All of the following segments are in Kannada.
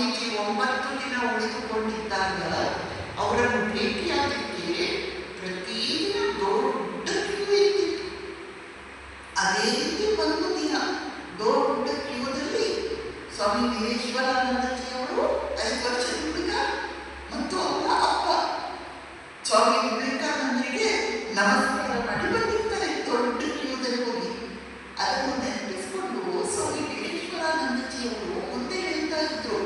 ಸ್ವಾಮೀಜಿ 9 ದಿನ ಉಳಿದುಕೊಂಡಿದ್ದಾಗ ಅವರನ್ನು ಭೇಟಿಯಾಗಲಿಕ್ಕೆ ಪ್ರತಿದಿನ ದೊಡ್ಡ ಕ್ಯೂ ಇರ್ತಿತ್ತು. ಅದೇ ರೀತಿ ಒಂದು ದಿನ ದೊಡ್ಡ ಕ್ಯೂದಲ್ಲಿ ಸ್ವಾಮಿ ವೀರೇಶ್ವರಾನಂದಜಿಯವರು 5 ವರ್ಷದ ಹುಡುಗ ಮತ್ತು ಅವರ ಅಪ್ಪ ಸ್ವಾಮಿ ವಿವೇಕಾನಂದರಿಗೆ ನಮಸ್ಕಾರ ಮಾಡಿ ಬಂದಿರ್ತಾರೆ. ದೊಡ್ಡ ಕ್ಯೂದಲ್ಲಿ ಹೋಗಿ ಅದನ್ನು ನೆನಪಿಸಿಕೊಂಡು ಸ್ವಾಮಿ ವೀರೇಶ್ವರಾನಂದಜಿಯವರು ಮುಂದೆ ಹೇಳ್ತಾ ಇದ್ರು,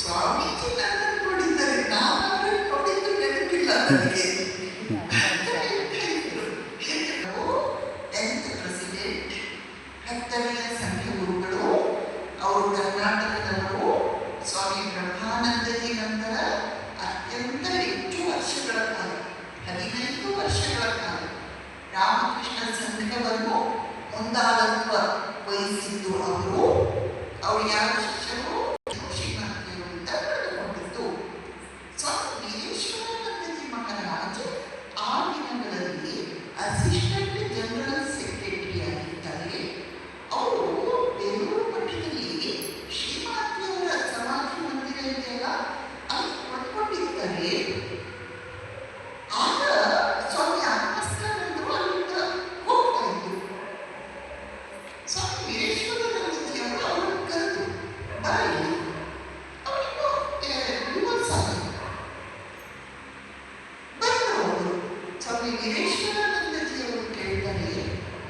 ಸ್ವಾಮೀಜಿ ನನ್ನನ್ನು ನೋಡಿದ್ದಾರೆ, ನಾನು ಅವರನ್ನು ನೋಡಿದ್ದು ನೆನಪಿಲ್ಲ ನನಗೆ. ಪ್ರೆಸಿಡೆಂಟ್ 10ನೇ ಸಂಘ ಗುರುಗಳು, ಅವರು ಕರ್ನಾಟಕದವರು. ಸ್ವಾಮಿ ಬ್ರಹ್ಮಾನಂದಜಿ ನಂತರ ಅತ್ಯಂತ ಹೆಚ್ಚು ವರ್ಷಗಳ ಕಾಲ 15 ವರ್ಷಗಳ ಕಾಲ ರಾಮಕೃಷ್ಣ ಸಂಘವನ್ನು ಮುಂದಾಳತ್ವ ವಹಿಸಿದ್ದು ಅವರು. ಯಾರ ಶಿಷ್ಯರು ಶ್ರೀಮಂತಿಯವರಿಂದ ಪಡೆದುಕೊಂಡಿದ್ದು. ಸ್ವಾಮಿ ವೀರೇಶ್ವರಾನಂದಜಿ ಮಹಾರಾಜ್ ಆ ದಿನಗಳಲ್ಲಿ ಅಸಿಸ್ಟೆಂಟ್ ಜನರಲ್ ಸೆಕ್ರೆಟರಿ ಆಗಿದ್ದಾರೆ. ಅವರು ಬೇಲೂರು ಮಠದಲ್ಲಿ ಶ್ರೀಮಾತೆಯವರ ಸಮಾಧಿ ಮಂದಿರ ಇದೆಯಲ್ಲ ಅಲ್ಲಿ ಕೊಂಡ್ಕೊಂಡಿರ್ತಾರೆ. ಆಗ ಸ್ವಾಮಿ ಆತ್ಮಸ್ಥಾನಂದರು ಅಲ್ಲಿಂದ ಹೋಗ್ತಾ ಇದ್ರು. ಸ್ವಾಮಿ ವೀರೇಶ್ವರಾನಂದಜಿಯವರು ಅವರನ್ನು ಕರೆದು ಬರಲಿ, ಅವರಿಗೂ ಡಿವೋರ್ಸ್ ಆಗಿದೆ. ಬಂದರು ಅವರು. ಸ್ವಾಮಿ ವೀರೇಶ್ವರಾನಂದಜಿಯವರು ಕೇಳ್ತಾರೆ,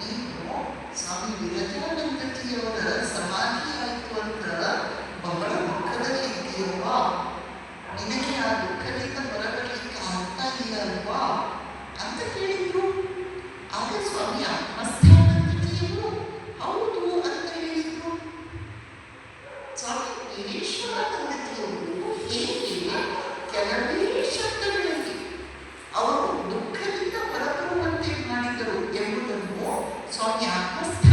ನೀವು ಸ್ವಾಮಿ ವಿರಜಾನಂದಜಿಯವರ ಸಮಾಧಿ ಆಯಿತು ಅಂತ ಬಹಳ ದುಃಖದಲ್ಲಿ ಇದೆಯಲ್ವಾ? ನಿನಗೆ ಆ ದುಃಖದಿಂದ ಹೊರಬರಲಿಕ್ಕೆ ಆಗ್ತಾ ಇಲ್ಲ ಅಲ್ವಾ ಅಂತ ಕೇಳಿದ್ರು. ಆಗ ಸ್ವಾಮಿ ಆತ್ಮಸ್ಥಾನಂದಜಿಯವರು ಹೌದು ಅಂತ ಹೇಳಿದ್ರು. ಸ್ವಾಮಿ ವೀರೇಶ್ವರಾನಂದಜಿಯವರು ಹೇಗೆ ಕೆಲವೇ ಶಬ್ದಗಳಲ್ಲಿ ಅವರು ದುಃಖದಿಂದ ಹೊರಬರುವಂತೆ ಮಾಡಿದರು ಎಂಬುದನ್ನು ಸ್ವಾಮಿ ಆತ್ಮಸ್ಥಾನ